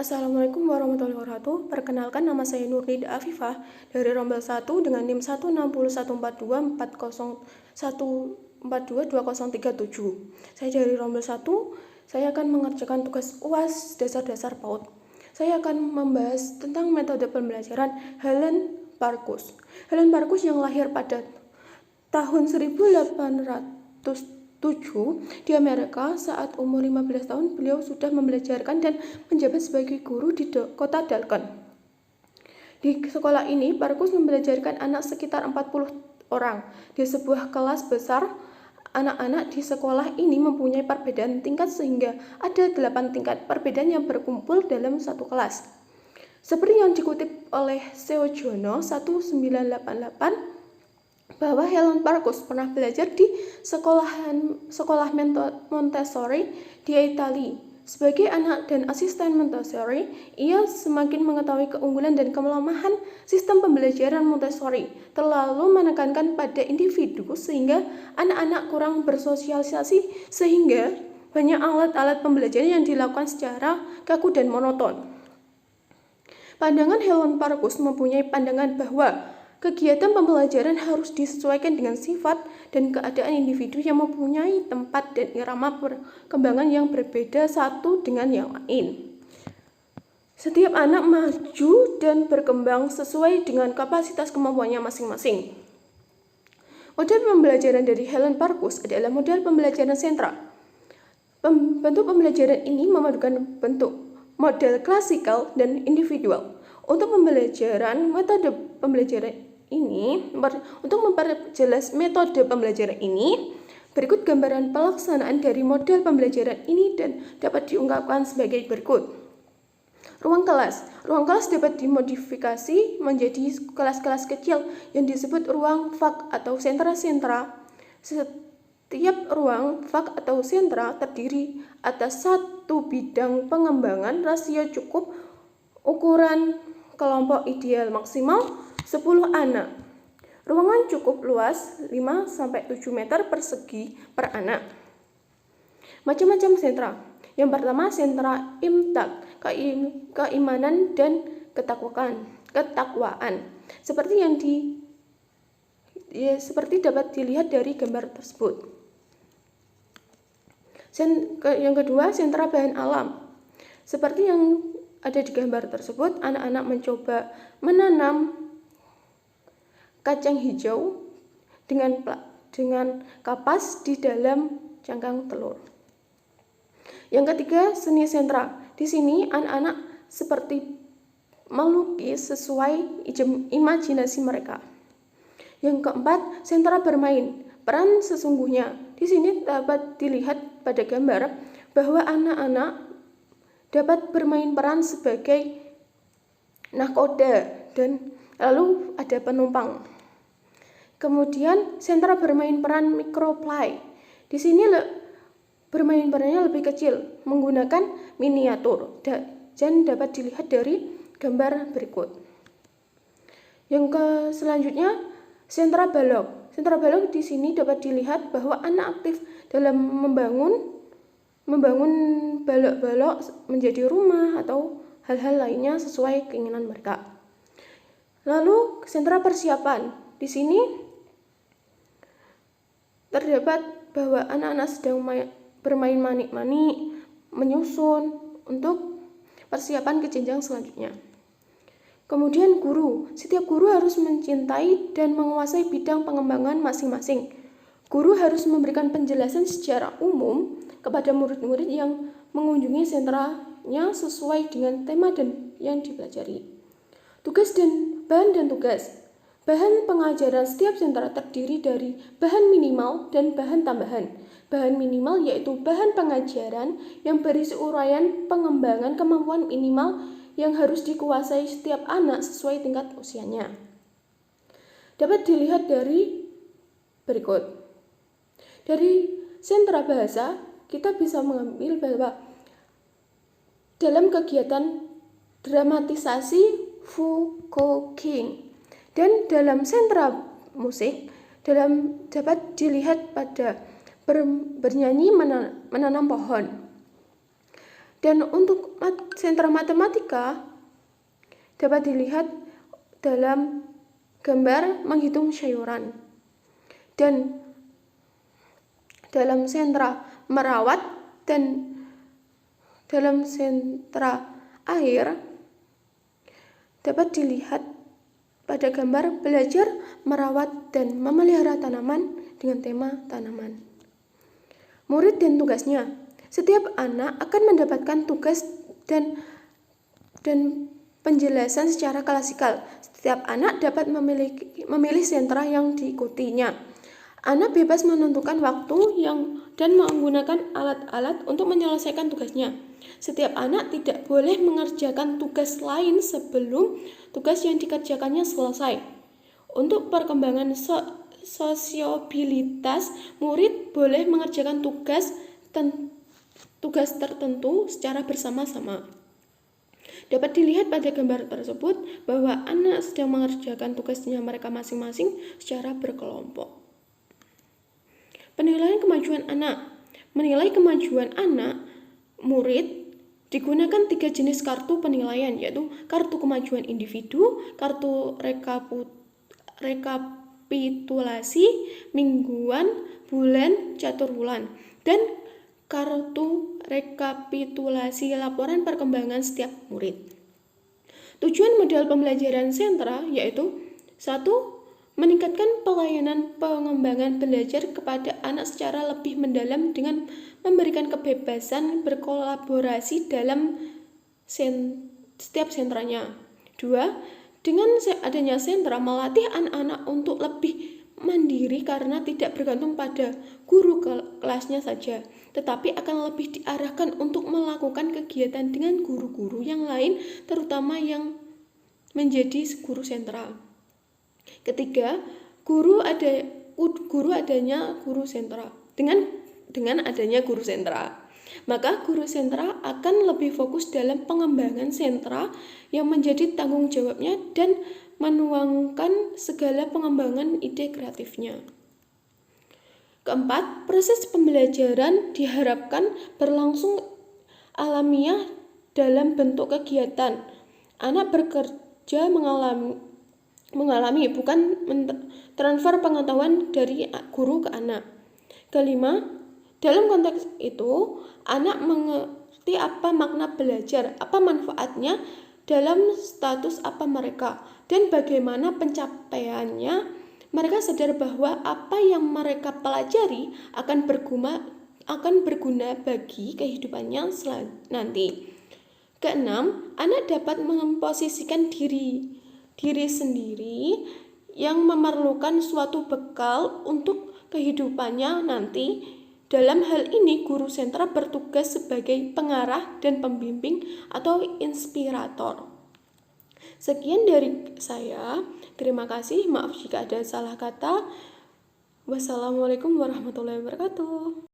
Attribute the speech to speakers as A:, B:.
A: Assalamualaikum warahmatullahi wabarakatuh. Perkenalkan, nama saya Nurnida Afifah dari Rombel 1 dengan NIM 160142421422037. Saya dari Rombel 1. Saya akan mengerjakan tugas UAS dasar-dasar PAUD. Saya akan membahas tentang metode pembelajaran Helen Parkhurst. Helen Parkhurst yang lahir pada tahun 1807 di Amerika. Saat umur 15 tahun, beliau sudah membelajarkan dan menjabat sebagai guru di kota Dalton. Di sekolah ini, Parkhurst membelajarkan anak sekitar 40 orang. Di sebuah kelas besar, anak-anak di sekolah ini mempunyai perbedaan tingkat sehingga ada 8 tingkat perbedaan yang berkumpul dalam satu kelas. Seperti yang dikutip oleh Seo Jono 1988, bahwa Helen Parkhurst pernah belajar di sekolah Montessori di Italia. Sebagai anak dan asisten Montessori, ia semakin mengetahui keunggulan dan kelemahan sistem pembelajaran Montessori, terlalu menekankan pada individu sehingga anak-anak kurang bersosialisasi, sehingga banyak alat-alat pembelajaran yang dilakukan secara kaku dan monoton. Pandangan Helen Parkhurst mempunyai pandangan bahwa kegiatan pembelajaran harus disesuaikan dengan sifat dan keadaan individu yang mempunyai tempat dan irama perkembangan yang berbeda satu dengan yang lain. Setiap anak maju dan berkembang sesuai dengan kapasitas kemampuannya masing-masing. Model pembelajaran dari Helen Parkhurst adalah model pembelajaran sentra. Bentuk pembelajaran ini memadukan bentuk model klasikal dan individual. Untuk metode pembelajaran ini, untuk memperjelas metode pembelajaran ini, berikut gambaran pelaksanaan dari model pembelajaran ini dan dapat diungkapkan sebagai berikut. Ruang kelas. Ruang kelas dapat dimodifikasi menjadi kelas-kelas kecil yang disebut ruang fak atau sentra-sentra. Setiap ruang fak atau sentra terdiri atas satu bidang pengembangan rasio cukup, ukuran kelompok ideal maksimal 10 anak. Ruangan cukup luas 5-7 meter persegi per anak. Macam-macam sentra. Yang pertama, sentra imtak, keimanan dan ketakwaan. Seperti dapat dilihat dari gambar tersebut. Yang kedua, sentra bahan alam. Seperti yang ada di gambar tersebut, anak-anak mencoba menanam kacang hijau dengan kapas di dalam cangkang telur. Yang ketiga, seni sentra. Di sini anak-anak seperti melukis sesuai imajinasi mereka. Yang keempat, sentra bermain. Peran sesungguhnya. Di sini dapat dilihat pada gambar bahwa anak-anak dapat bermain peran sebagai nahkoda dan lalu ada penumpang. Kemudian sentra bermain peran microplay. Di sini bermain perannya lebih kecil menggunakan miniatur dan dapat dilihat dari gambar berikut. Selanjutnya, sentra balok. Sentra balok di sini dapat dilihat bahwa anak aktif dalam membangun balok-balok menjadi rumah atau hal-hal lainnya sesuai keinginan mereka. Lalu, sentra persiapan. Di sini terdapat bahwa anak-anak sedang bermain manik-manik, menyusun untuk persiapan ke jenjang selanjutnya. Kemudian guru. Setiap guru harus mencintai dan menguasai bidang pengembangan masing-masing. Guru harus memberikan penjelasan secara umum kepada murid-murid yang mengunjungi sentranya sesuai dengan tema dan yang dipelajari. Tugas dan bahan dan tugas. Bahan pengajaran setiap sentra terdiri dari bahan minimal dan bahan tambahan. Bahan minimal yaitu bahan pengajaran yang berisi uraian pengembangan kemampuan minimal yang harus dikuasai setiap anak sesuai tingkat usianya. Dapat dilihat dari berikut. Dari sentra bahasa, kita bisa mengambil bahwa dalam kegiatan dramatisasi Foucault King dan dalam sentra musik dapat dilihat pada bernyanyi menanam pohon. Dan untuk sentra matematika dapat dilihat dalam gambar menghitung sayuran. Dan dalam sentra merawat dan dalam sentra air dapat dilihat pada gambar belajar merawat dan memelihara tanaman dengan tema tanaman. Murid dan tugasnya. Setiap anak akan mendapatkan tugas dan penjelasan secara klasikal. Setiap anak dapat memilih sentra yang diikutinya. Anak bebas menentukan waktu dan menggunakan alat-alat untuk menyelesaikan tugasnya. Setiap anak tidak boleh mengerjakan tugas lain sebelum tugas yang dikerjakannya selesai. Untuk perkembangan sosiobilitas, murid boleh mengerjakan tugas tertentu secara bersama-sama. Dapat dilihat pada gambar tersebut bahwa anak sedang mengerjakan tugasnya mereka masing-masing secara berkelompok. Penilaian kemajuan anak. Menilai kemajuan anak, murid digunakan 3 jenis kartu penilaian, yaitu kartu kemajuan individu, kartu rekapitulasi mingguan, bulan, catur bulan, dan kartu rekapitulasi laporan perkembangan setiap murid. Tujuan model pembelajaran sentra yaitu 1. Meningkatkan pelayanan pengembangan belajar kepada anak secara lebih mendalam dengan memberikan kebebasan berkolaborasi dalam setiap sentranya. 2. Dengan adanya sentra melatih anak-anak untuk lebih mandiri karena tidak bergantung pada guru kelasnya saja, tetapi akan lebih diarahkan untuk melakukan kegiatan dengan guru-guru yang lain, terutama yang menjadi guru sentra. Ketiga, adanya guru sentra. Dengan adanya guru sentra, maka guru sentra akan lebih fokus dalam pengembangan sentra yang menjadi tanggung jawabnya dan menuangkan segala pengembangan ide kreatifnya. Keempat, proses pembelajaran diharapkan berlangsung alamiah dalam bentuk kegiatan. Anak bekerja mengalami bukan transfer pengetahuan dari guru ke anak. Kelima, dalam konteks itu, anak mengerti apa makna belajar, apa manfaatnya, dalam status apa mereka, dan bagaimana pencapaiannya. Mereka sadar bahwa apa yang mereka pelajari akan berguna bagi kehidupannya nanti. Keenam, anak dapat memposisikan diri sendiri yang memerlukan suatu bekal untuk kehidupannya nanti. Dalam hal ini, guru sentra bertugas sebagai pengarah dan pembimbing atau inspirator. Sekian dari saya. Terima kasih. Maaf jika ada salah kata. Wassalamualaikum warahmatullahi wabarakatuh.